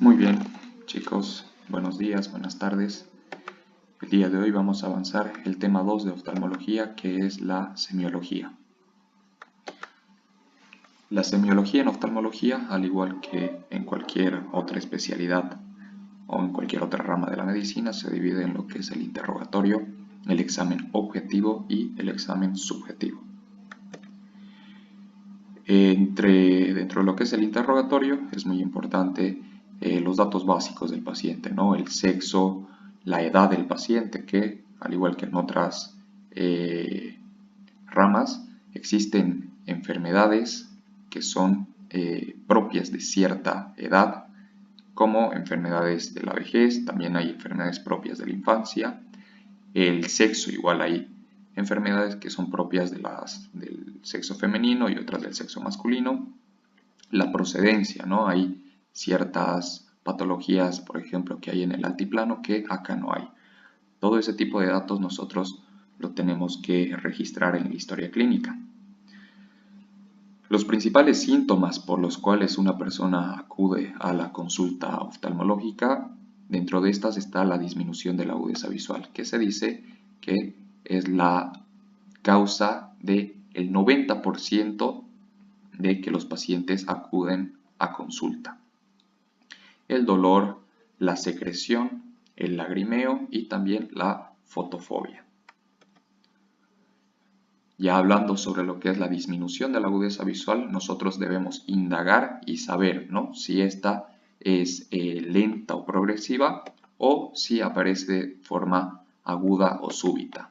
Muy bien, chicos, buenos días, buenas tardes. El día de hoy vamos a avanzar el tema 2 de oftalmología, que es la semiología. La semiología en oftalmología, al igual que en cualquier otra especialidad o en cualquier otra rama de la medicina, se divide en lo que es el interrogatorio, el examen objetivo y el examen subjetivo. Dentro de lo que es el interrogatorio es muy importante los datos básicos del paciente, ¿no? El sexo, la edad del paciente, que al igual que en otras ramas, existen enfermedades que son propias de cierta edad, como enfermedades de la vejez, también hay enfermedades propias de la infancia, el sexo igual hay enfermedades que son propias del sexo femenino y otras del sexo masculino. La procedencia, ¿no? Hay ciertas patologías, por ejemplo, que hay en el altiplano que acá no hay. Todo ese tipo de datos nosotros lo tenemos que registrar en la historia clínica. Los principales síntomas por los cuales una persona acude a la consulta oftalmológica, dentro de estas está la disminución de la agudeza visual, que se dice que es la causa del 90% de que los pacientes acuden a consulta. El dolor, la secreción, el lagrimeo y también la fotofobia. Ya hablando sobre lo que es la disminución de la agudeza visual, nosotros debemos indagar y saber, ¿no?, si esta es lenta o progresiva o si aparece de forma aguda o súbita.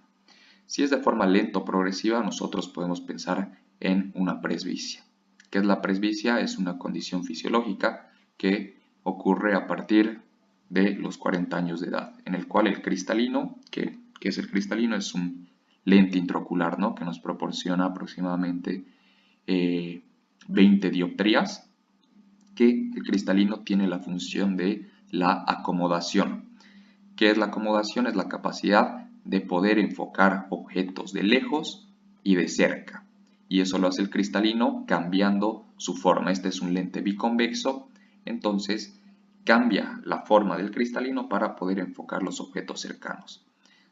Si es de forma lenta o progresiva, nosotros podemos pensar en una presbicia. ¿Qué es la presbicia? Es una condición fisiológica que ocurre a partir de los 40 años de edad, en el cual el cristalino, ¿qué es el cristalino? Es un lente intraocular, ¿no?, que nos proporciona aproximadamente 20 dioptrías, que el cristalino tiene la función de la acomodación. ¿Qué es la acomodación? Es la capacidad de poder enfocar objetos de lejos y de cerca. Y eso lo hace el cristalino cambiando su forma. Este es un lente biconvexo, entonces cambia la forma del cristalino para poder enfocar los objetos cercanos.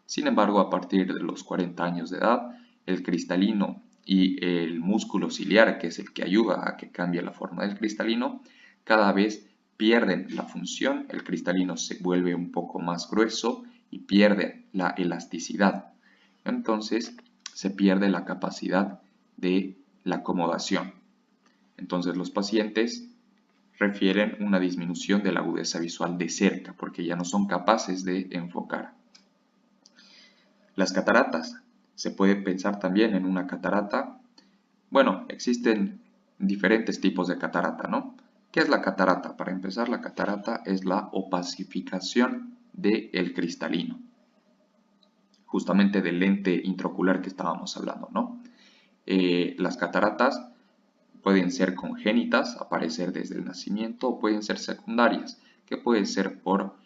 Sin embargo, a partir de los 40 años de edad, el cristalino y el músculo ciliar, que es el que ayuda a que cambie la forma del cristalino, cada vez pierden la función, el cristalino se vuelve un poco más grueso y pierde la elasticidad. Entonces se pierde la capacidad de la acomodación. Entonces los pacientes refieren una disminución de la agudeza visual de cerca porque ya no son capaces de enfocar. Las cataratas. Se puede pensar también en una catarata. Bueno, existen diferentes tipos de catarata, ¿no? ¿Qué es la catarata? Para empezar, la catarata es la opacificación del cristalino, justamente del lente intraocular que estábamos hablando, ¿no? Las cataratas pueden ser congénitas, aparecer desde el nacimiento, o pueden ser secundarias, que pueden ser por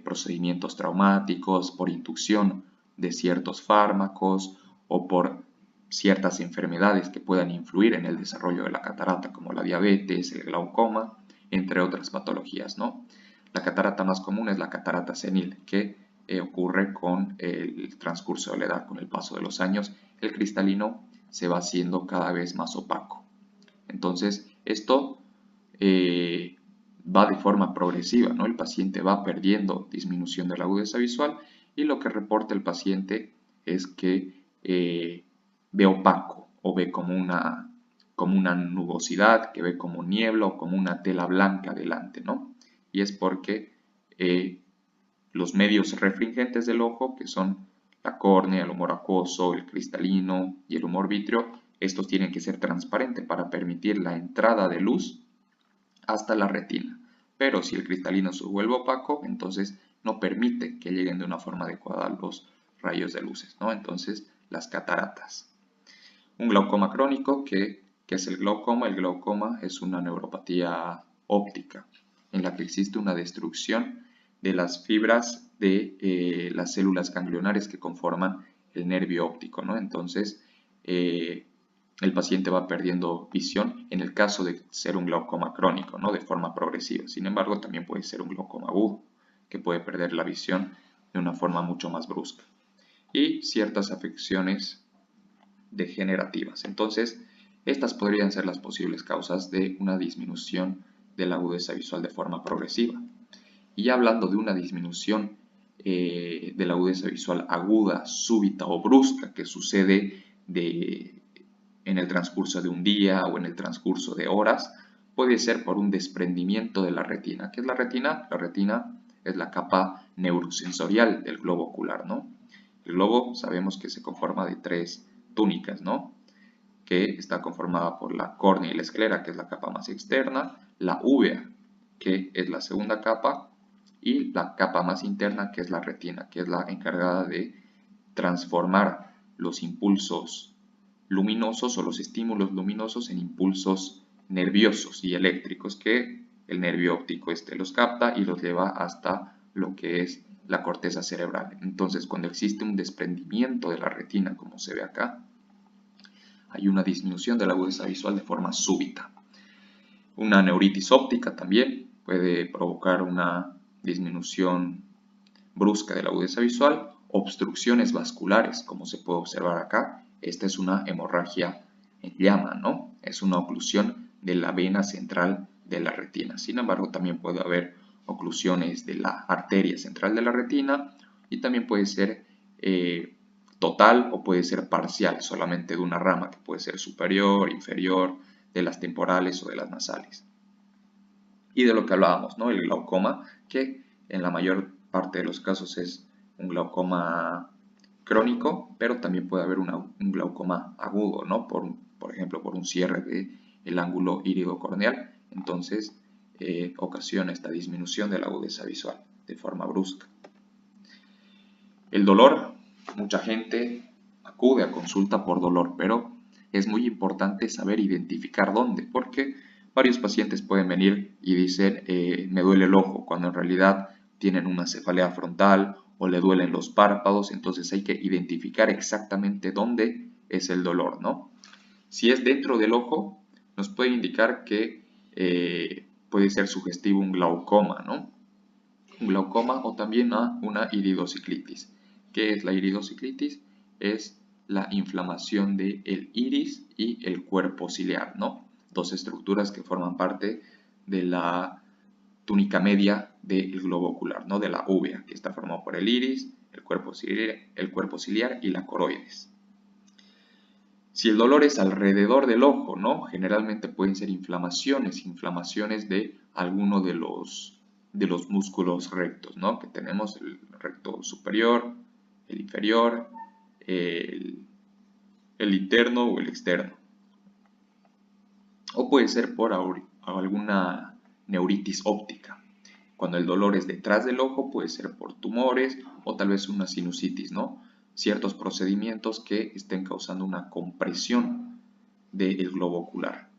procedimientos traumáticos, por inducción de ciertos fármacos o por ciertas enfermedades que puedan influir en el desarrollo de la catarata, como la diabetes, el glaucoma, entre otras patologías, ¿no? La catarata más común es la catarata senil, que ocurre con el transcurso de la edad, con el paso de los años. El cristalino se va haciendo cada vez más opaco. Entonces, esto va de forma progresiva, ¿no? El paciente va perdiendo disminución de la agudeza visual y lo que reporta el paciente es que ve opaco o ve como una nubosidad, que ve como niebla o como una tela blanca delante, ¿no? Y es porque los medios refringentes del ojo, que son la córnea, el humor acuoso, el cristalino y el humor vítreo, estos tienen que ser transparentes para permitir la entrada de luz hasta la retina. Pero si el cristalino se vuelve opaco, entonces no permite que lleguen de una forma adecuada los rayos de luces, ¿no? Entonces, las cataratas. Un glaucoma crónico, ¿qué es el glaucoma? El glaucoma es una neuropatía óptica en la que existe una destrucción de las fibras de las células ganglionares que conforman el nervio óptico, ¿no? Entonces, el paciente va perdiendo visión en el caso de ser un glaucoma crónico, ¿no? De forma progresiva. Sin embargo, también puede ser un glaucoma agudo, que puede perder la visión de una forma mucho más brusca. Y ciertas afecciones degenerativas. Entonces, estas podrían ser las posibles causas de una disminución de la agudeza visual de forma progresiva. Y ya hablando de una disminución de la agudeza visual aguda, súbita o brusca que sucede en el transcurso de un día o en el transcurso de horas, puede ser por un desprendimiento de la retina. ¿Qué es la retina? La retina es la capa neurosensorial del globo ocular, ¿no? El globo sabemos que se conforma de 3 túnicas, ¿no? Que está conformada por la córnea y la esclera, que es la capa más externa, la úvea, que es la segunda capa, y la capa más interna, que es la retina, que es la encargada de transformar los impulsos luminosos o los estímulos luminosos en impulsos nerviosos y eléctricos, que el nervio óptico los capta y los lleva hasta lo que es la corteza cerebral. Entonces, cuando existe un desprendimiento de la retina, como se ve acá, hay una disminución de la agudeza visual de forma súbita. Una neuritis óptica también puede provocar una disminución brusca de la agudeza visual. Obstrucciones vasculares, como se puede observar acá. Esta es una hemorragia en llama, ¿no? Es una oclusión de la vena central de la retina. Sin embargo, también puede haber oclusiones de la arteria central de la retina y también puede ser total o puede ser parcial, solamente de una rama, que puede ser superior, inferior, de las temporales o de las nasales. Y de lo que hablábamos, ¿no? El glaucoma, que en la mayor parte de los casos es un glaucoma crónico, pero también puede haber un glaucoma agudo, ¿no? Por ejemplo, por un cierre del ángulo írido-corneal. Entonces, ocasiona esta disminución de la agudeza visual de forma brusca. El dolor, mucha gente acude a consulta por dolor, pero es muy importante saber identificar dónde, porque varios pacientes pueden venir y dicen me duele el ojo, cuando en realidad tienen una cefalea frontal o le duelen los párpados. Entonces hay que identificar exactamente dónde es el dolor, ¿no? Si es dentro del ojo, nos puede indicar que puede ser sugestivo un glaucoma, ¿no? Un glaucoma o también una iridociclitis. ¿Qué es la iridociclitis? Es la inflamación del iris y el cuerpo ciliar, ¿no? Dos estructuras que forman parte de la túnica media del globo ocular, ¿no? De la úvea, que está formado por el iris, el cuerpo ciliar y la coroides. Si el dolor es alrededor del ojo, ¿no? Generalmente pueden ser inflamaciones de alguno de los músculos rectos, ¿no? Que tenemos el recto superior, el inferior, el interno o el externo. O puede ser por alguna neuritis óptica. Cuando el dolor es detrás del ojo, puede ser por tumores o tal vez una sinusitis, ¿no? Ciertos procedimientos que estén causando una compresión del globo ocular.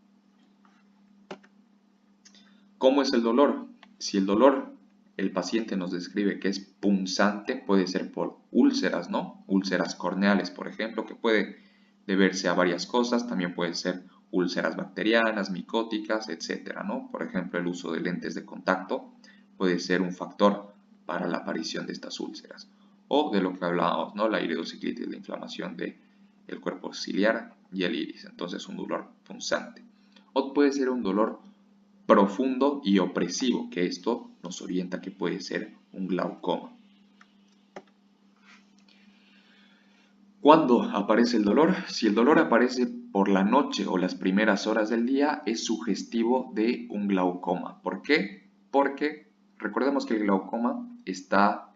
¿Cómo es el dolor? Si el dolor, el paciente nos describe que es punzante, puede ser por úlceras, ¿no? Úlceras corneales, por ejemplo, que puede deberse a varias cosas. También puede ser úlceras bacterianas, micóticas, etcétera, ¿no? Por ejemplo, el uso de lentes de contacto puede ser un factor para la aparición de estas úlceras. O de lo que hablábamos, ¿no? La iridociclitis, la inflamación del cuerpo ciliar y el iris. Entonces, un dolor punzante. O puede ser un dolor profundo y opresivo, que esto nos orienta que puede ser un glaucoma. ¿Cuándo aparece el dolor? Si el dolor aparece por la noche o las primeras horas del día, es sugestivo de un glaucoma. ¿Por qué? Porque recordemos que el glaucoma está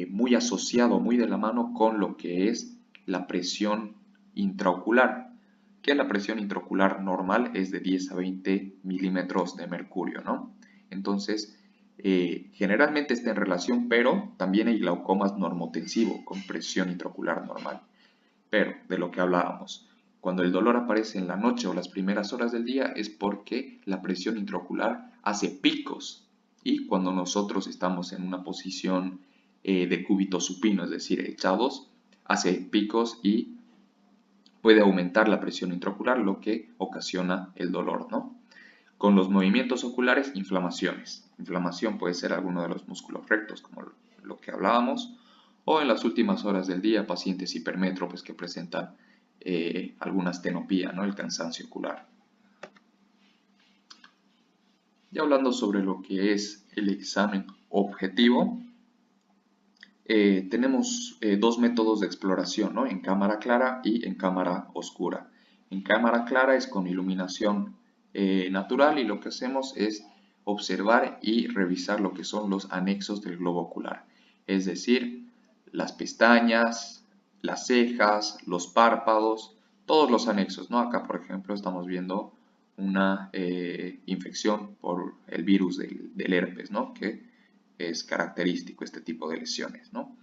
muy asociado, muy de la mano con lo que es la presión intraocular, que la presión intraocular normal es de 10 a 20 milímetros de mercurio, ¿no? Entonces, generalmente está en relación, pero también hay glaucomas normotensivo con presión intraocular normal. Pero, de lo que hablábamos, cuando el dolor aparece en la noche o las primeras horas del día es porque la presión intraocular hace picos, y cuando nosotros estamos en una posición de cúbito supino, es decir, echados, hace picos y puede aumentar la presión intraocular, lo que ocasiona el dolor, ¿no? Con los movimientos oculares, inflamaciones. Inflamación puede ser alguno de los músculos rectos, como lo que hablábamos, o en las últimas horas del día, pacientes hipermétropes que presentan alguna astenopía, ¿no? El cansancio ocular. Y hablando sobre lo que es el examen objetivo, tenemos dos métodos de exploración, ¿no? En cámara clara y en cámara oscura. En cámara clara es con iluminación natural, y lo que hacemos es observar y revisar lo que son los anexos del globo ocular, es decir, las pestañas, las cejas, los párpados, todos los anexos, ¿no? Acá, por ejemplo, estamos viendo una infección por el virus del herpes, ¿no? Que es característico este tipo de lesiones, ¿no?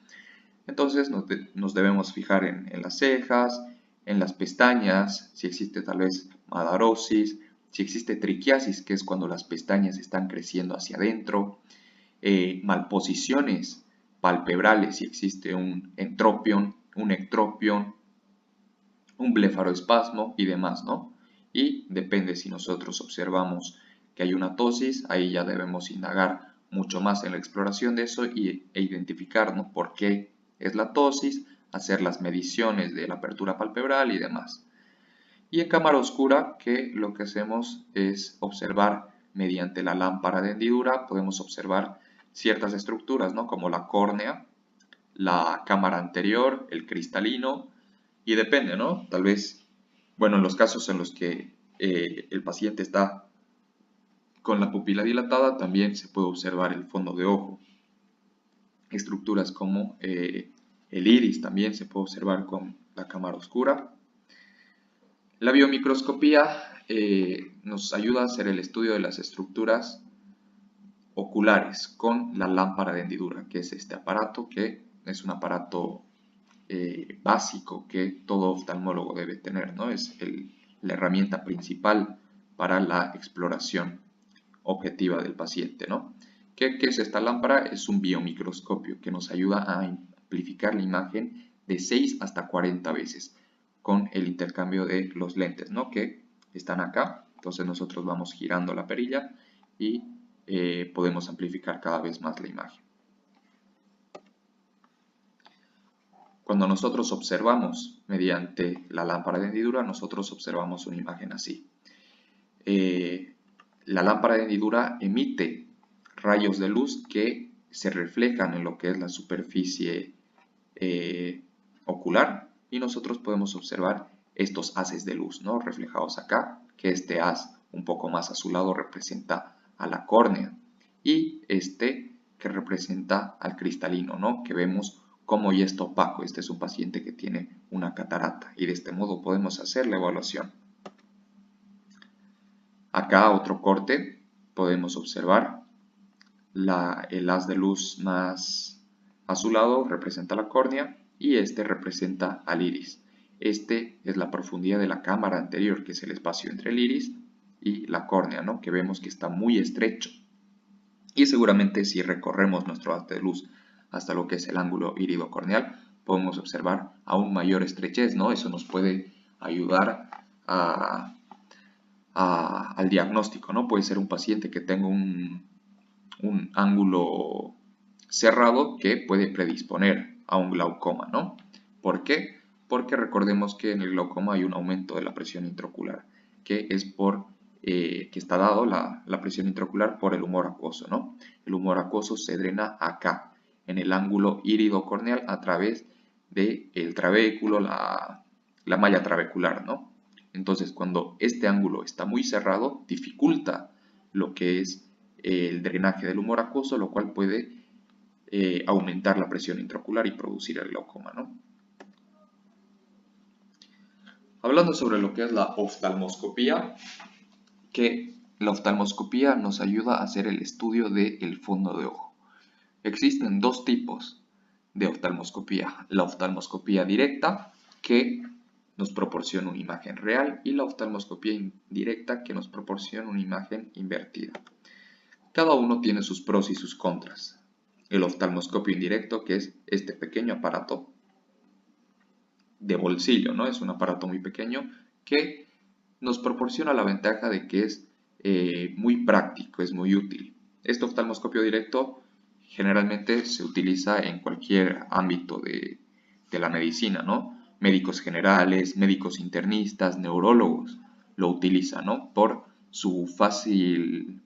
Entonces nos debemos fijar en las cejas, en las pestañas, si existe tal vez madarosis, si existe triquiasis, que es cuando las pestañas están creciendo hacia adentro, malposiciones palpebrales, si existe un entropion, un ectropion, un blefaroespasmo y demás, ¿no? Y depende si nosotros observamos que hay una tosis, ahí ya debemos indagar mucho más en la exploración de eso e identificar, ¿no? Por qué es la tosis, hacer las mediciones de la apertura palpebral y demás. Y en cámara oscura, que lo que hacemos es observar mediante la lámpara de hendidura, podemos observar ciertas estructuras, ¿no? Como la córnea, la cámara anterior, el cristalino, y depende, ¿no? Tal vez, bueno, en los casos en los que el paciente está con la pupila dilatada, también se puede observar el fondo de ojo. Estructuras como el iris también se puede observar con la cámara oscura. La biomicroscopía nos ayuda a hacer el estudio de las estructuras oculares con la lámpara de hendidura, que es este aparato, que es un aparato básico que todo oftalmólogo debe tener, ¿no? Es la herramienta principal para la exploración objetiva del paciente, ¿no? ¿Qué es esta lámpara? Es un biomicroscopio que nos ayuda a amplificar la imagen de 6 hasta 40 veces con el intercambio de los lentes, ¿no? Que están acá. Entonces nosotros vamos girando la perilla y podemos amplificar cada vez más la imagen. Cuando nosotros observamos mediante la lámpara de hendidura, nosotros observamos una imagen así. La lámpara de hendidura emite rayos de luz que se reflejan en lo que es la superficie ocular, y nosotros podemos observar estos haces de luz, ¿no? Reflejados acá, que este haz un poco más azulado representa a la córnea, y este que representa al cristalino, ¿no? Que vemos como ya está opaco. Este es un paciente que tiene una catarata, y de este modo podemos hacer la evaluación. Acá otro corte, podemos observar el haz de luz más azulado representa la córnea y este representa al iris. Este es la profundidad de la cámara anterior, que es el espacio entre el iris y la córnea, ¿no? Que vemos que está muy estrecho. Y seguramente si recorremos nuestro haz de luz hasta lo que es el ángulo iridocorneal, podemos observar aún mayor estrechez, ¿no? Eso nos puede ayudar al diagnóstico, ¿no? Puede ser un paciente que tenga un ángulo cerrado que puede predisponer a un glaucoma, ¿no? ¿Por qué? Porque recordemos que en el glaucoma hay un aumento de la presión intraocular, que es que está dado la presión intraocular por el humor acuoso, ¿no? El humor acuoso se drena acá, en el ángulo iridocorneal, a través del trabéculo, la malla trabecular, ¿no? Entonces, cuando este ángulo está muy cerrado, dificulta lo que es el drenaje del humor acuoso, lo cual puede aumentar la presión intraocular y producir el glaucoma, ¿no? Hablando sobre lo que es la oftalmoscopía, que la oftalmoscopía nos ayuda a hacer el estudio del fondo de ojo. Existen dos tipos de oftalmoscopía: la oftalmoscopía directa, que nos proporciona una imagen real, y la oftalmoscopía indirecta, que nos proporciona una imagen invertida. Cada uno tiene sus pros y sus contras. El oftalmoscopio indirecto, que es este pequeño aparato, de bolsillo, ¿no? Es un aparato muy pequeño que nos proporciona la ventaja de que es muy práctico, es muy útil. Este oftalmoscopio directo generalmente se utiliza en cualquier ámbito de la medicina, ¿no? Médicos generales, médicos internistas, neurólogos lo utilizan, ¿no? Por su fácil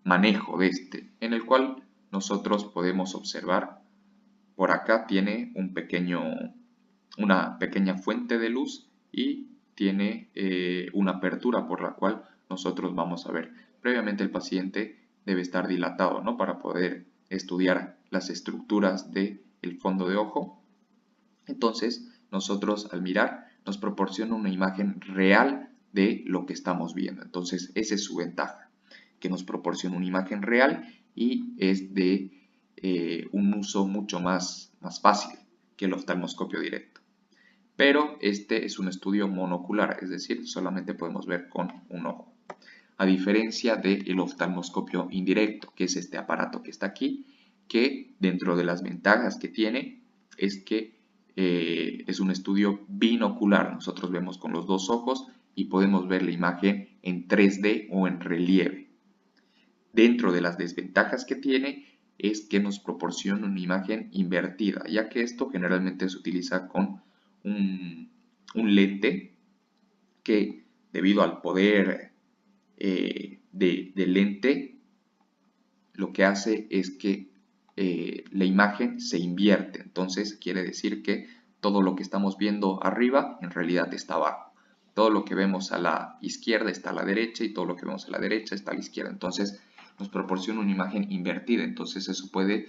manejo de este, en el cual nosotros podemos observar, por acá tiene una pequeña fuente de luz y tiene una apertura por la cual nosotros vamos a ver. Previamente el paciente debe estar dilatado, ¿no? Para poder estudiar las estructuras del fondo de ojo. Entonces, nosotros al mirar nos proporciona una imagen real de lo que estamos viendo. Entonces, esa es su ventaja, que nos proporciona una imagen real y es de un uso mucho más fácil que el oftalmoscopio directo. Pero este es un estudio monocular, es decir, solamente podemos ver con un ojo. A diferencia del oftalmoscopio indirecto, que es este aparato que está aquí, que dentro de las ventajas que tiene es que es un estudio binocular. Nosotros vemos con los dos ojos y podemos ver la imagen en 3D o en relieve. Dentro de las desventajas que tiene es que nos proporciona una imagen invertida, ya que esto generalmente se utiliza con un lente que, debido al poder del lente, lo que hace es que la imagen se invierte. Entonces quiere decir que todo lo que estamos viendo arriba en realidad está abajo. Todo lo que vemos a la izquierda está a la derecha y todo lo que vemos a la derecha está a la izquierda. Entonces nos proporciona una imagen invertida. Entonces eso puede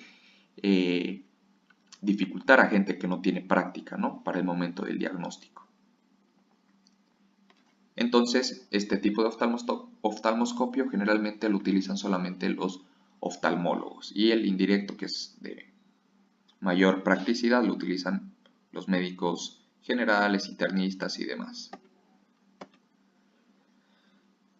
dificultar a gente que no tiene práctica, ¿no? Para el momento del diagnóstico. Entonces, este tipo de oftalmoscopio generalmente lo utilizan solamente los oftalmólogos, y el indirecto, que es de mayor practicidad, lo utilizan los médicos generales, internistas y demás.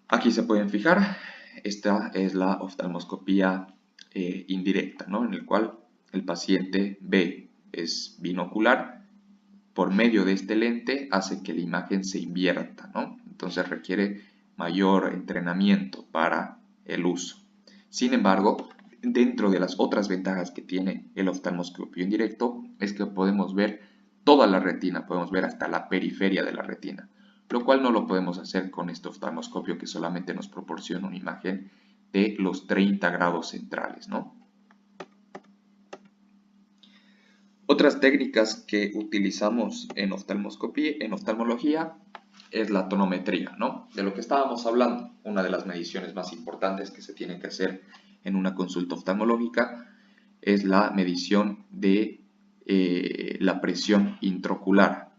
Aquí se pueden fijar, esta es la oftalmoscopía indirecta, ¿no? En el cual el paciente ve, es binocular, por medio de este lente hace que la imagen se invierta, ¿no? Entonces requiere mayor entrenamiento para el uso. Sin embargo, dentro de las otras ventajas que tiene el oftalmoscopio indirecto es que podemos ver toda la retina, podemos ver hasta la periferia de la retina, lo cual no lo podemos hacer con este oftalmoscopio que solamente nos proporciona una imagen de los 30 grados centrales, ¿no? Otras técnicas que utilizamos en oftalmología es la tonometría, ¿no? De lo que estábamos hablando, una de las mediciones más importantes que se tiene que hacer en una consulta oftalmológica es la medición de la presión intraocular,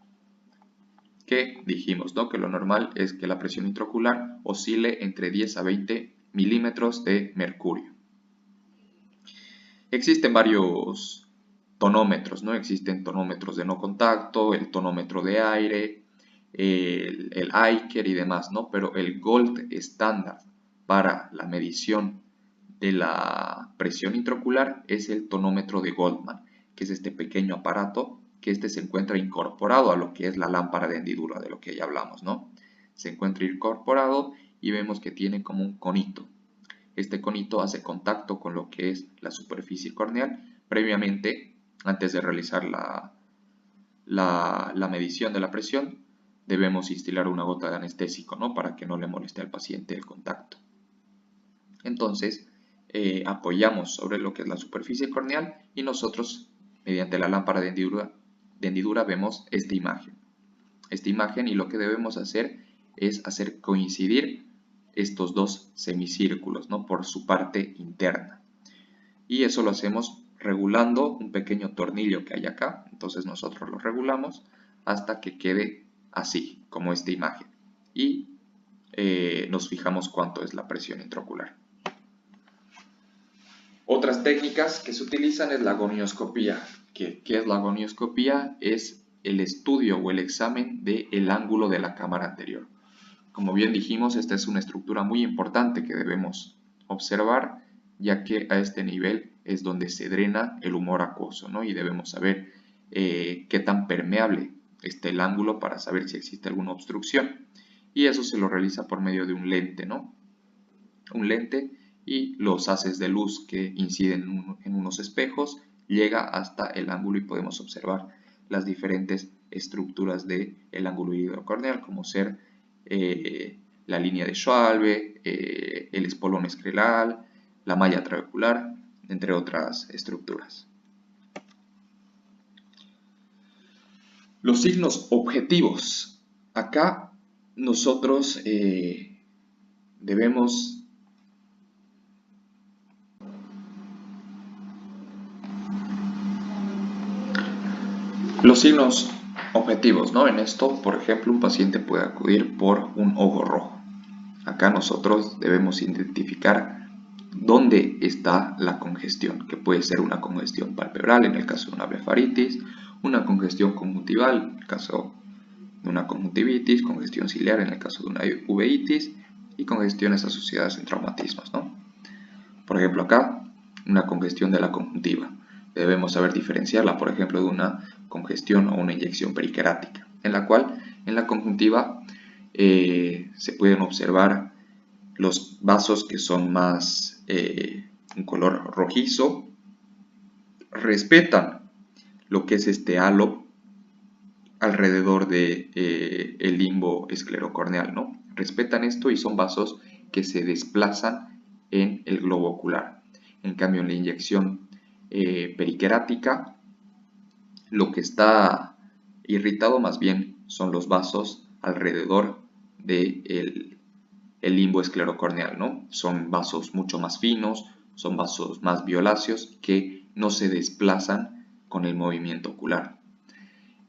que dijimos, ¿no? Que lo normal es que la presión intraocular oscile entre 10 a 20 milímetros de mercurio. Existen varios tonómetros, ¿no? Existen tonómetros de no contacto, el tonómetro de aire, el Aiker y demás, ¿no? Pero el gold estándar para la medición de la presión intraocular es el tonómetro de Goldmann, que es este pequeño aparato que se encuentra incorporado a lo que es la lámpara de hendidura, de lo que ya hablamos, ¿no? Se encuentra incorporado y vemos que tiene como un conito. Este conito hace contacto con lo que es la superficie corneal. Previamente, antes de realizar la medición de la presión, debemos instilar una gota de anestésico, ¿no? Para que no le moleste al paciente el contacto. Entonces, apoyamos sobre lo que es la superficie corneal y nosotros, mediante la lámpara de hendidura, vemos esta imagen. Esta imagen, y lo que debemos hacer es hacer coincidir estos dos semicírculos, ¿no? Por su parte interna. Y eso lo hacemos regulando un pequeño tornillo que hay acá. Entonces nosotros lo regulamos hasta que quede así, como esta imagen. Y nos fijamos cuánto es la presión intraocular. Otras técnicas que se utilizan es la gonioscopía. ¿Qué es la gonioscopía? Es el estudio o el examen del ángulo de la cámara anterior. Como bien dijimos, esta es una estructura muy importante que debemos observar, ya que a este nivel es donde se drena el humor acuoso, ¿no? Y debemos saber qué tan permeable está el ángulo para saber si existe alguna obstrucción. Y eso se lo realiza por medio de un lente, ¿no? Un lente y los haces de luz que inciden en unos espejos llega hasta el ángulo y podemos observar las diferentes estructuras del ángulo iridocorneal, como ser la línea de Schwalbe, el espolón escleral, la malla trabecular, entre otras estructuras. Los signos objetivos. Acá nosotros debemos los signos objetivos, ¿no? En esto, por ejemplo, un paciente puede acudir por un ojo rojo. Acá nosotros debemos identificar dónde está la congestión, que puede ser una congestión palpebral en el caso de una blefaritis, una congestión conjuntival en el caso de una conjuntivitis, congestión ciliar en el caso de una uveitis y congestiones asociadas en traumatismos, ¿no? Por ejemplo, acá, una congestión de la conjuntiva. Debemos saber diferenciarla, por ejemplo, de una congestión o una inyección periquerática, en la cual en la conjuntiva se pueden observar los vasos que son más un color rojizo, respetan lo que es este halo alrededor de el limbo esclerocorneal, ¿no? Respetan esto y son vasos que se desplazan en el globo ocular. En cambio, en la inyección periquerática, lo que está irritado más bien son los vasos alrededor del limbo esclerocorneal, ¿no? Son vasos mucho más finos, son vasos más violáceos que no se desplazan con el movimiento ocular.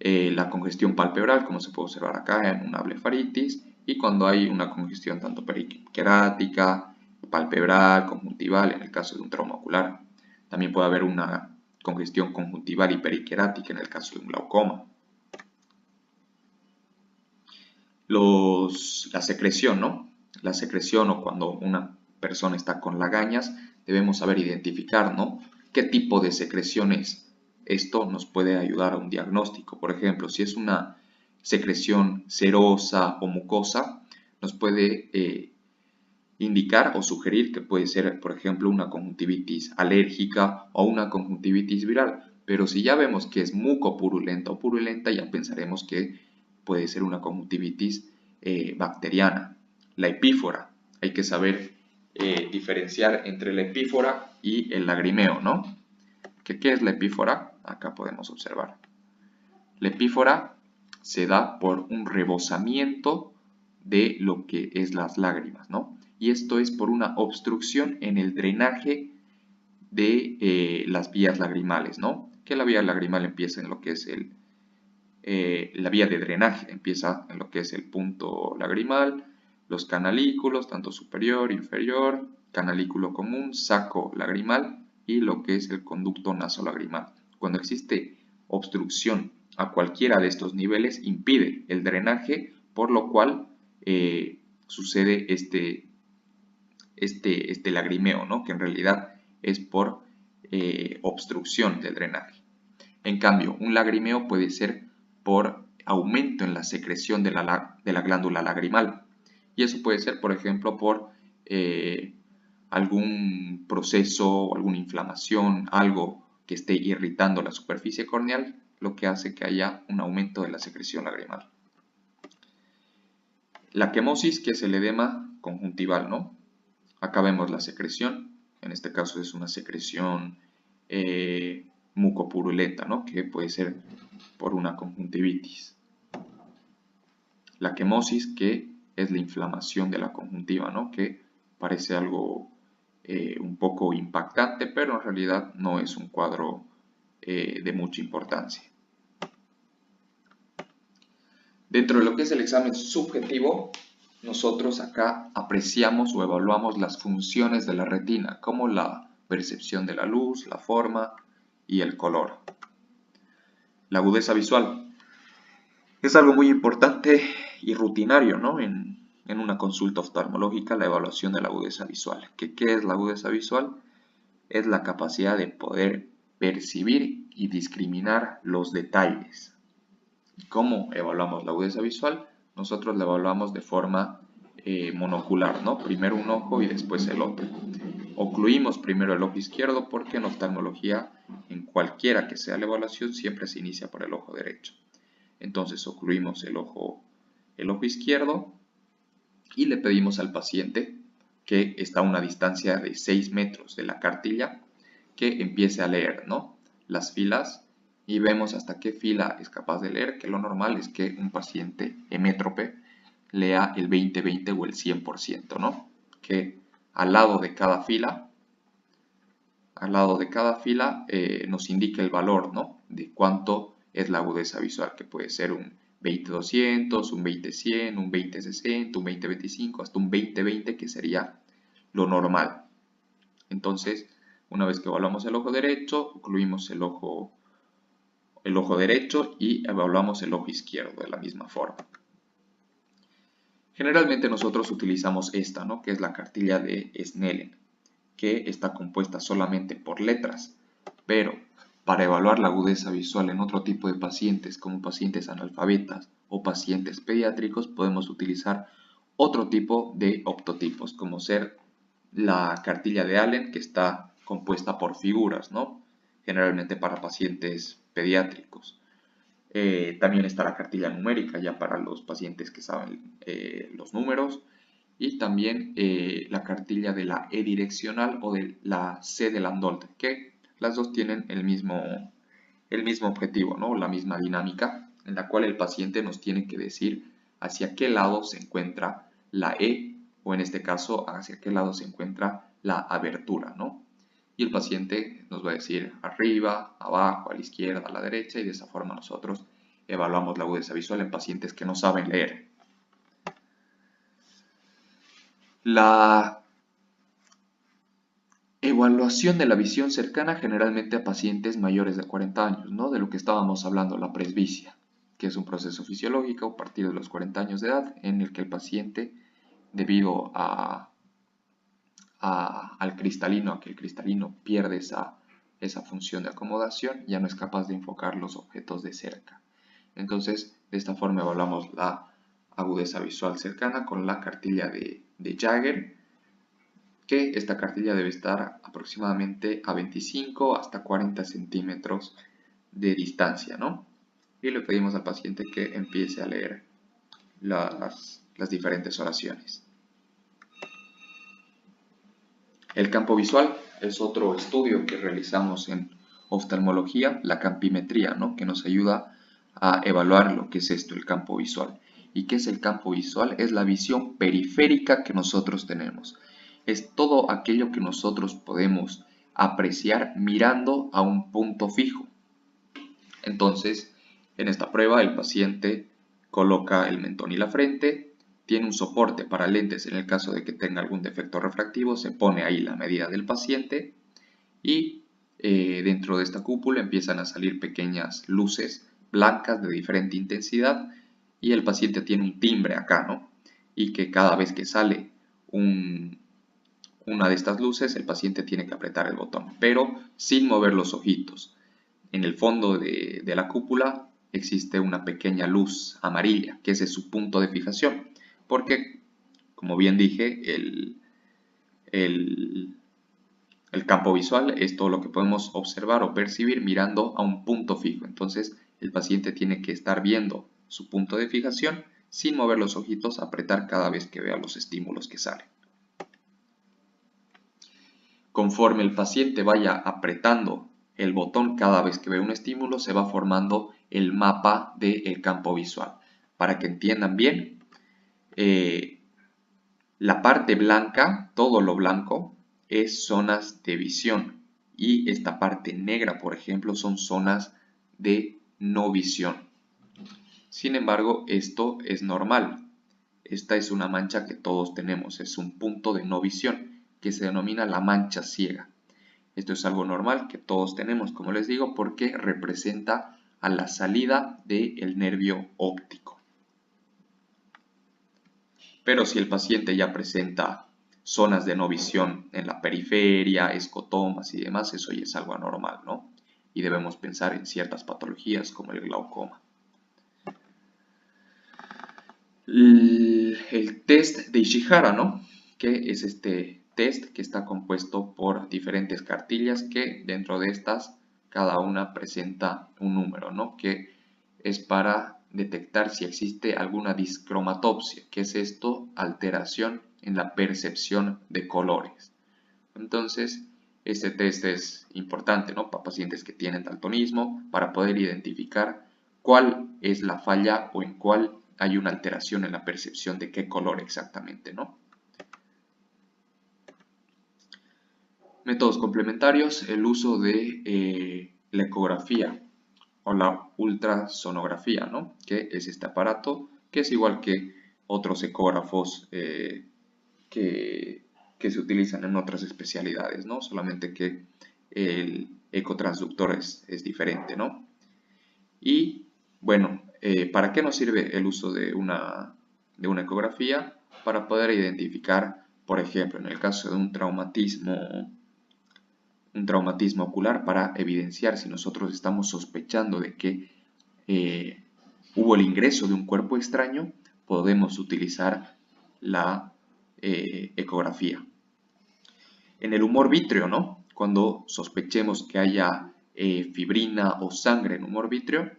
La congestión palpebral, como se puede observar acá en una blefaritis, y cuando hay una congestión tanto periquerática, palpebral, conjuntival, en el caso de un trauma ocular. También puede haber una congestión conjuntival y periquerática en el caso de un glaucoma. La secreción, ¿no? La secreción o cuando una persona está con lagañas, debemos saber identificar, ¿no? ¿Qué tipo de secreción es? Esto nos puede ayudar a un diagnóstico. Por ejemplo, si es una secreción serosa o mucosa, nos puede indicar o sugerir que puede ser, por ejemplo, una conjuntivitis alérgica o una conjuntivitis viral. Pero si ya vemos que es mucopurulenta o purulenta, ya pensaremos que puede ser una conjuntivitis bacteriana. La epífora, hay que saber diferenciar entre la epífora y el lagrimeo, ¿no? ¿Qué es la epífora? Acá podemos observar. La epífora se da por un rebosamiento de lo que es las lágrimas, ¿no? Y esto es por una obstrucción en el drenaje de las vías lagrimales, ¿no? Que la vía lagrimal empieza en lo que es la vía de drenaje, empieza en lo que es el punto lagrimal, los canalículos, tanto superior, inferior, canalículo común, saco lagrimal y lo que es el conducto nasolagrimal. Cuando existe obstrucción a cualquiera de estos niveles, impide el drenaje, por lo cual sucede este lagrimeo, ¿no? Que en realidad es por obstrucción del drenaje. En cambio, un lagrimeo puede ser por aumento en la secreción de la glándula lagrimal. Y eso puede ser, por ejemplo, por algún proceso o alguna inflamación, algo que esté irritando la superficie corneal, lo que hace que haya un aumento de la secreción lagrimal. La quemosis, que es el edema conjuntival, ¿no? Acá vemos la secreción, en este caso es una secreción mucopurulenta, ¿no? Que puede ser por una conjuntivitis. La quemosis, que es la inflamación de la conjuntiva, ¿no? Que parece algo un poco impactante, pero en realidad no es un cuadro de mucha importancia. Dentro de lo que es el examen subjetivo, nosotros acá apreciamos o evaluamos las funciones de la retina, como la percepción de la luz, la forma y el color. La agudeza visual es algo muy importante y rutinario, ¿no? En una consulta oftalmológica, la evaluación de la agudeza visual. ¿Qué es la agudeza visual? Es la capacidad de poder percibir y discriminar los detalles. ¿Cómo evaluamos la agudeza visual? Nosotros la evaluamos de forma monocular, ¿no? Primero un ojo y después el otro. Ocluimos primero el ojo izquierdo porque en oftalmología, en cualquiera que sea la evaluación, siempre se inicia por el ojo derecho. Entonces ocluimos el ojo izquierdo y le pedimos al paciente que está a una distancia de 6 metros de la cartilla que empiece a leer, ¿no? Las filas y vemos hasta qué fila es capaz de leer, que lo normal es que un paciente hemétrope lea el 20-20 o el 100%, ¿no? Que al lado de cada fila nos indica el valor, ¿no? De cuánto es la agudeza visual, que puede ser un 20-200, un 20-100, un 20-60, un 20-25, hasta un 20-20, que sería lo normal. Entonces, una vez que evaluamos el ojo derecho, ocluimos el ojo derecho y evaluamos el ojo izquierdo de la misma forma. Generalmente nosotros utilizamos esta, ¿no? Que es la cartilla de Snellen, que está compuesta solamente por letras, pero para evaluar la agudeza visual en otro tipo de pacientes, como pacientes analfabetas o pacientes pediátricos, podemos utilizar otro tipo de optotipos, como ser la cartilla de Allen, que está compuesta por figuras, ¿no? Generalmente para pacientes pediátricos. También está la cartilla numérica, ya para los pacientes que saben los números. Y también la cartilla de la E direccional o de la C de Landolt, que las dos tienen el mismo objetivo, ¿no? La misma dinámica, en la cual el paciente nos tiene que decir hacia qué lado se encuentra la E, o en este caso, hacia qué lado se encuentra la abertura, ¿no? Y el paciente nos va a decir arriba, abajo, a la izquierda, a la derecha, y de esa forma nosotros evaluamos la agudeza visual en pacientes que no saben leer. La evaluación de la visión cercana generalmente a pacientes mayores de 40 años, ¿no? De lo que estábamos hablando, la presbicia, que es un proceso fisiológico a partir de los 40 años de edad en el que el paciente, debido al cristalino, a que el cristalino pierde esa función de acomodación, ya no es capaz de enfocar los objetos de cerca. Entonces, de esta forma evaluamos la agudeza visual cercana con la cartilla de Jagger, que esta cartilla debe estar aproximadamente a 25 hasta 40 centímetros de distancia, ¿no? Y le pedimos al paciente que empiece a leer las diferentes oraciones. El campo visual es otro estudio que realizamos en oftalmología, la campimetría, ¿no? Que nos ayuda a evaluar lo que es esto, el campo visual. ¿Y qué es el campo visual? Es la visión periférica que nosotros tenemos. Es todo aquello que nosotros podemos apreciar mirando a un punto fijo. Entonces, en esta prueba el paciente coloca el mentón y la frente, tiene un soporte para lentes en el caso de que tenga algún defecto refractivo, se pone ahí la medida del paciente y dentro de esta cúpula empiezan a salir pequeñas luces blancas de diferente intensidad y el paciente tiene un timbre acá, ¿no? Y que cada vez que sale una de estas luces, el paciente tiene que apretar el botón, pero sin mover los ojitos. En el fondo de la cúpula existe una pequeña luz amarilla, que ese es su punto de fijación, porque, como bien dije, el campo visual es todo lo que podemos observar o percibir mirando a un punto fijo. Entonces, el paciente tiene que estar viendo su punto de fijación sin mover los ojitos, apretar cada vez que vea los estímulos que salen. Conforme el paciente vaya apretando el botón cada vez que ve un estímulo, se va formando el mapa del campo visual. Para que entiendan bien, la parte blanca, todo lo blanco, es zonas de visión. Y esta parte negra, por ejemplo, son zonas de no visión. Sin embargo, esto es normal. Esta es una mancha que todos tenemos, es un punto de no visión, que se denomina la mancha ciega. Esto es algo normal que todos tenemos, como les digo, porque representa a la salida del nervio óptico. Pero si el paciente ya presenta zonas de no visión en la periferia, escotomas y demás, eso ya es algo anormal, ¿no? y debemos pensar en ciertas patologías como el glaucoma. El test de Ishihara, ¿no? Que es este test que está compuesto por diferentes cartillas que dentro de estas cada una presenta un número, ¿no? Que es para detectar si existe alguna discromatopsia, que es esto, alteración en la percepción de colores. Entonces, este test es importante, ¿no? Para pacientes que tienen daltonismo, para poder identificar cuál es la falla o en cuál hay una alteración en la percepción de qué color exactamente, ¿no? Métodos complementarios, el uso de la ecografía o la ultrasonografía, ¿no? Que es este aparato que es igual que otros ecógrafos que se utilizan en otras especialidades, ¿no? Solamente que el ecotransductor es diferente, ¿no? Y bueno, ¿para qué nos sirve el uso de una ecografía? Para poder identificar, por ejemplo, en el caso de un traumatismo ocular, para evidenciar si nosotros estamos sospechando de que hubo el ingreso de un cuerpo extraño, podemos utilizar la ecografía. En el humor vítreo, ¿no? Cuando sospechemos que haya fibrina o sangre en humor vítreo,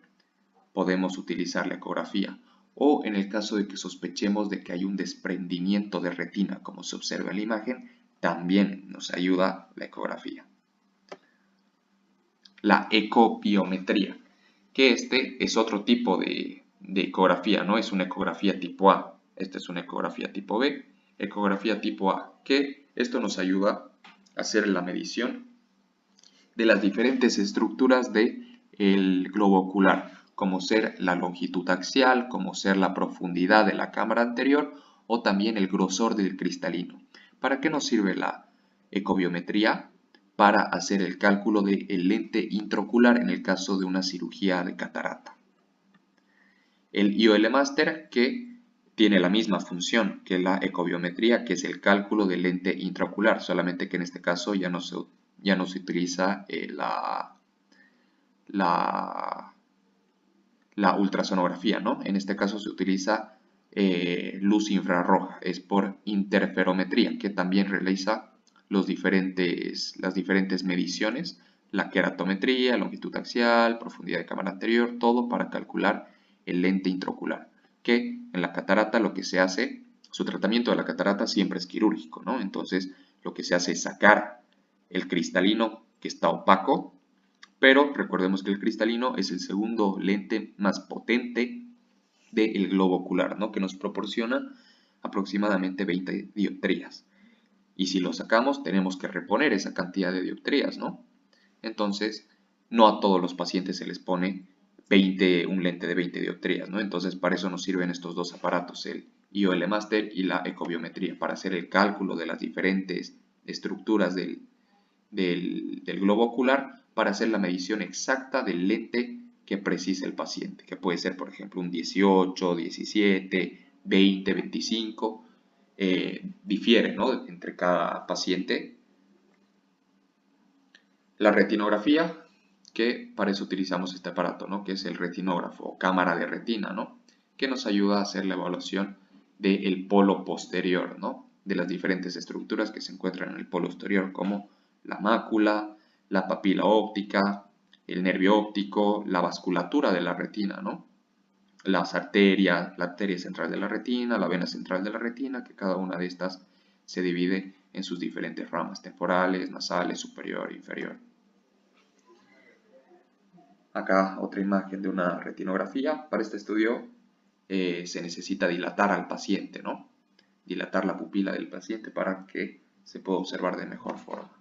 podemos utilizar la ecografía. O en el caso de que sospechemos de que hay un desprendimiento de retina, como se observa en la imagen, también nos ayuda la ecografía. La ecobiometría, que este es otro tipo de ecografía, no es una ecografía tipo A, esta es una ecografía tipo B, ecografía tipo A, que esto nos ayuda a hacer la medición de las diferentes estructuras del globo ocular, como ser la longitud axial, como ser la profundidad de la cámara anterior o también el grosor del cristalino. ¿Para qué nos sirve la ecobiometría? Para hacer el cálculo del lente intraocular en el caso de una cirugía de catarata. El IOL Master, que tiene la misma función que la ecobiometría, que es el cálculo del lente intraocular, solamente que en este caso ya no se utiliza la ultrasonografía, ¿no? En este caso se utiliza luz infrarroja, es por interferometría, que también realiza las diferentes mediciones, la queratometría, longitud axial, profundidad de cámara anterior, todo para calcular el lente intraocular, que en la catarata lo que se hace, su tratamiento de la catarata siempre es quirúrgico, ¿no? Entonces lo que se hace es sacar el cristalino que está opaco, pero recordemos que el cristalino es el segundo lente más potente del globo ocular, ¿no? Que nos proporciona aproximadamente 20 dioptrías. Y si lo sacamos, tenemos que reponer esa cantidad de dioptrías, ¿no? Entonces, no a todos los pacientes se les pone un lente de 20 dioptrías, ¿no? Entonces, para eso nos sirven estos dos aparatos, el IOL Master y la ecobiometría, para hacer el cálculo de las diferentes estructuras del globo ocular, para hacer la medición exacta del lente que precisa el paciente, que puede ser, por ejemplo, un 18, 17, 20, 25, difiere, ¿no? Entre cada paciente. La retinografía, que para eso utilizamos este aparato, ¿no? Que es el retinógrafo o cámara de retina, ¿no? Que nos ayuda a hacer la evaluación del polo posterior, ¿no? De las diferentes estructuras que se encuentran en el polo posterior, como la mácula, la papila óptica, el nervio óptico, la vasculatura de la retina, ¿no? Las arterias, la arteria central de la retina, la vena central de la retina, que cada una de estas se divide en sus diferentes ramas temporales, nasales, superior e inferior. Acá otra imagen de una retinografía. Para este estudio se necesita dilatar al paciente, ¿no? Dilatar la pupila del paciente para que se pueda observar de mejor forma.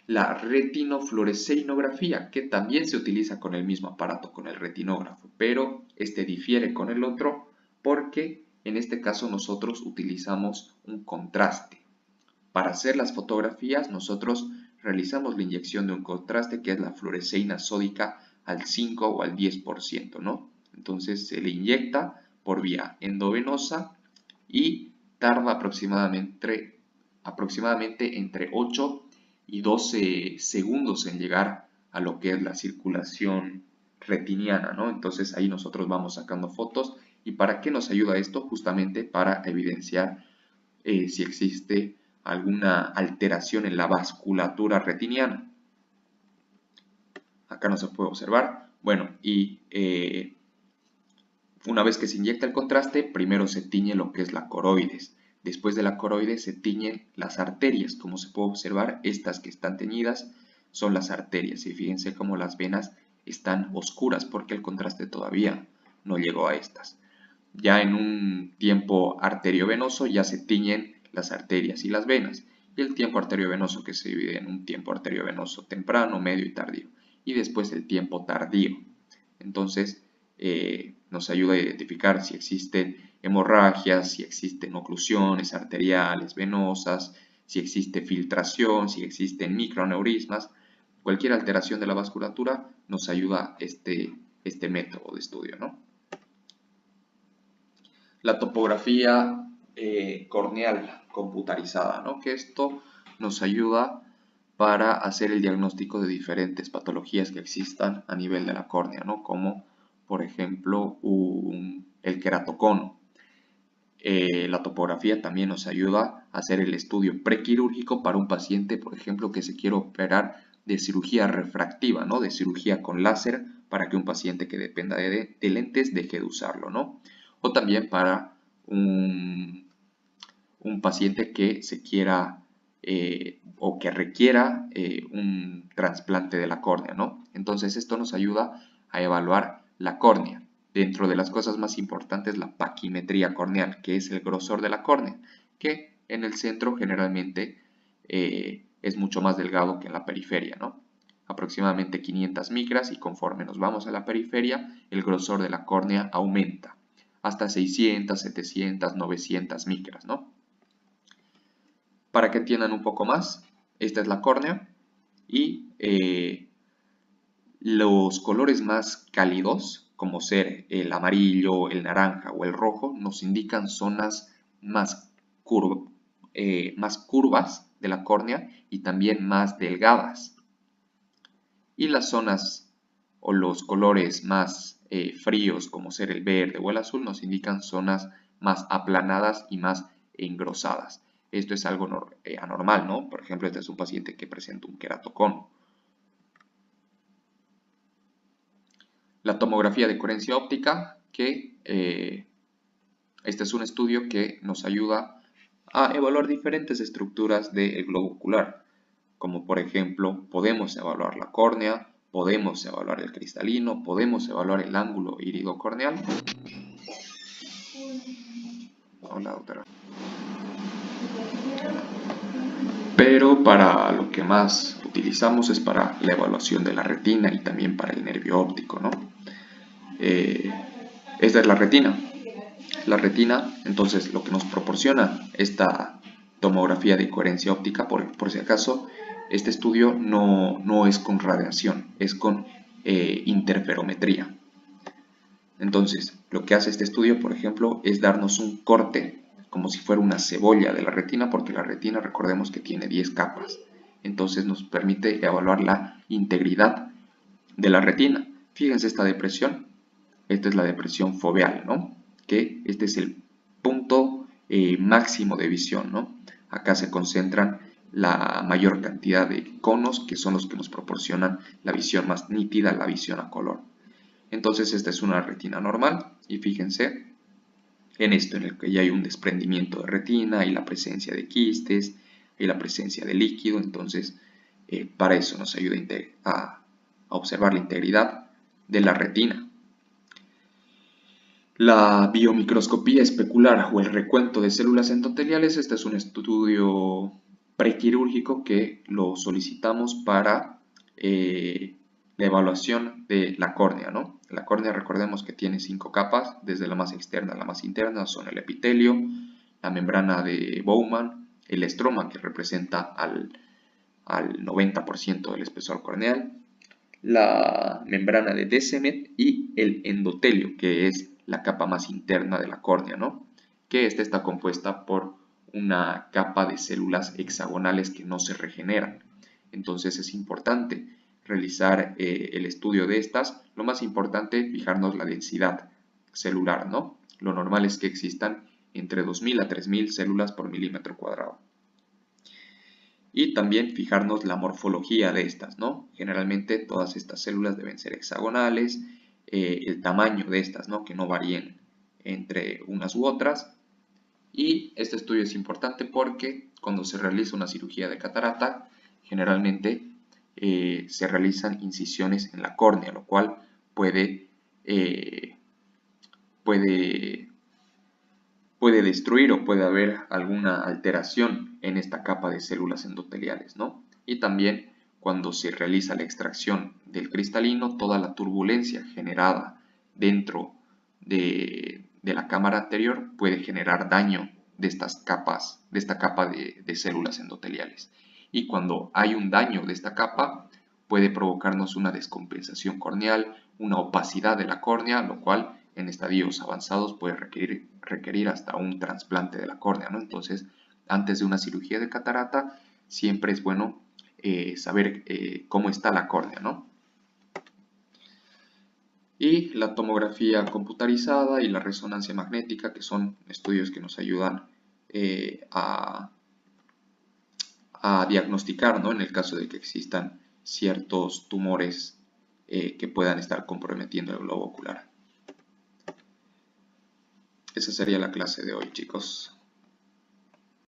La retinofluoresceinografía, que también se utiliza con el mismo aparato, con el retinógrafo, pero este difiere con el otro porque en este caso nosotros utilizamos un contraste. Para hacer las fotografías nosotros realizamos la inyección de un contraste que es la fluoresceína sódica al 5 o al 10%, ¿no? Entonces se le inyecta por vía endovenosa y tarda aproximadamente entre 8 y 12 segundos en llegar a lo que es la circulación retiniana, ¿no? Entonces ahí nosotros vamos sacando fotos. ¿Y para qué nos ayuda esto? Justamente para evidenciar si existe alguna alteración en la vasculatura retiniana. Acá no se puede observar. Bueno, y una vez que se inyecta el contraste, primero se tiñe lo que es la coroides. Después de la coroides se tiñen las arterias. Como se puede observar, estas que están teñidas son las arterias. Y fíjense cómo las venas están oscuras porque el contraste todavía no llegó a estas. Ya en un tiempo arteriovenoso ya se tiñen las arterias y las venas. Y el tiempo arteriovenoso que se divide en un tiempo arteriovenoso temprano, medio y tardío. Y después el tiempo tardío. Entonces nos ayuda a identificar si existen hemorragias, si existen oclusiones arteriales, venosas, si existe filtración, si existen microaneurismas. Cualquier alteración de la vasculatura nos ayuda este método de estudio, ¿no? La topografía corneal computarizada, ¿no? Que esto nos ayuda para hacer el diagnóstico de diferentes patologías que existan a nivel de la córnea, ¿no? Como por ejemplo el queratocono. La topografía también nos ayuda a hacer el estudio prequirúrgico para un paciente, por ejemplo, que se quiere operar de cirugía refractiva, ¿no? De cirugía con láser, para que un paciente que dependa de lentes deje de usarlo, ¿no? O también para un paciente que se quiera o que requiera un trasplante de la córnea, ¿no? Entonces esto nos ayuda a evaluar la córnea. Dentro de las cosas más importantes, la paquimetría corneal, que es el grosor de la córnea, que en el centro generalmente es mucho más delgado que en la periferia, ¿no? Aproximadamente 500 micras, y conforme nos vamos a la periferia, el grosor de la córnea aumenta hasta 600, 700, 900 micras, ¿no? Para que entiendan un poco más, esta es la córnea y los colores más cálidos, como ser el amarillo, el naranja o el rojo, nos indican zonas más curvas de la córnea y también más delgadas. Y las zonas o los colores más fríos, como ser el verde o el azul, nos indican zonas más aplanadas y más engrosadas. Esto es algo anormal, ¿no? Por ejemplo, este es un paciente que presenta un queratocono. La tomografía de coherencia óptica, que este es un estudio que nos ayuda a evaluar diferentes estructuras del globo ocular, como por ejemplo, podemos evaluar la córnea, podemos evaluar el cristalino, podemos evaluar el ángulo iridocorneal. Hola, doctora. Pero para lo que más utilizamos es para la evaluación de la retina y también para el nervio óptico, ¿no? Esta es la retina. La retina, entonces, lo que nos proporciona esta tomografía de coherencia óptica, por si acaso, este estudio no es con radiación, es con interferometría. Entonces, lo que hace este estudio, por ejemplo, es darnos un corte, como si fuera una cebolla de la retina, porque la retina, recordemos que tiene 10 capas. Entonces nos permite evaluar la integridad de la retina. Fíjense esta depresión. Esta es la depresión foveal, ¿no? Que este es el punto máximo de visión, ¿no? Acá se concentran la mayor cantidad de conos, que son los que nos proporcionan la visión más nítida, la visión a color. Entonces esta es una retina normal y fíjense en esto, en el que ya hay un desprendimiento de retina y la presencia de quistes y la presencia de líquido. Entonces para eso nos ayuda a observar la integridad de la retina. La biomicroscopía especular o el recuento de células endoteliales, este es un estudio prequirúrgico que lo solicitamos para la evaluación de la córnea, ¿no? La córnea, recordemos que tiene 5 capas, desde la más externa a la más interna, son el epitelio, la membrana de Bowman, el estroma, que representa al 90% del espesor corneal, la membrana de Descemet y el endotelio, que es la capa más interna de la córnea, ¿no? Que esta está compuesta por una capa de células hexagonales que no se regeneran. Entonces es importante realizar el estudio de estas, lo más importante, fijarnos la densidad celular, ¿no? Lo normal es que existan entre 2000 a 3000 células por milímetro cuadrado. Y también fijarnos la morfología de estas, ¿no? Generalmente todas estas células deben ser hexagonales, el tamaño de estas, ¿no? Que no varíen entre unas u otras. Y este estudio es importante porque cuando se realiza una cirugía de catarata, generalmente se realizan incisiones en la córnea, lo cual puede destruir o puede haber alguna alteración en esta capa de células endoteliales, ¿no? Y también cuando se realiza la extracción del cristalino, toda la turbulencia generada dentro de la cámara anterior puede generar daño de estas capas, de esta capa de células endoteliales. Y cuando hay un daño de esta capa, puede provocarnos una descompensación corneal, una opacidad de la córnea, lo cual en estadios avanzados puede requerir hasta un trasplante de la córnea, ¿no? Entonces, antes de una cirugía de catarata, siempre es bueno saber cómo está la córnea, ¿no? Y la tomografía computarizada y la resonancia magnética, que son estudios que nos ayudan a diagnosticar, ¿no? En el caso de que existan ciertos tumores que puedan estar comprometiendo el globo ocular. Esa sería la clase de hoy, chicos.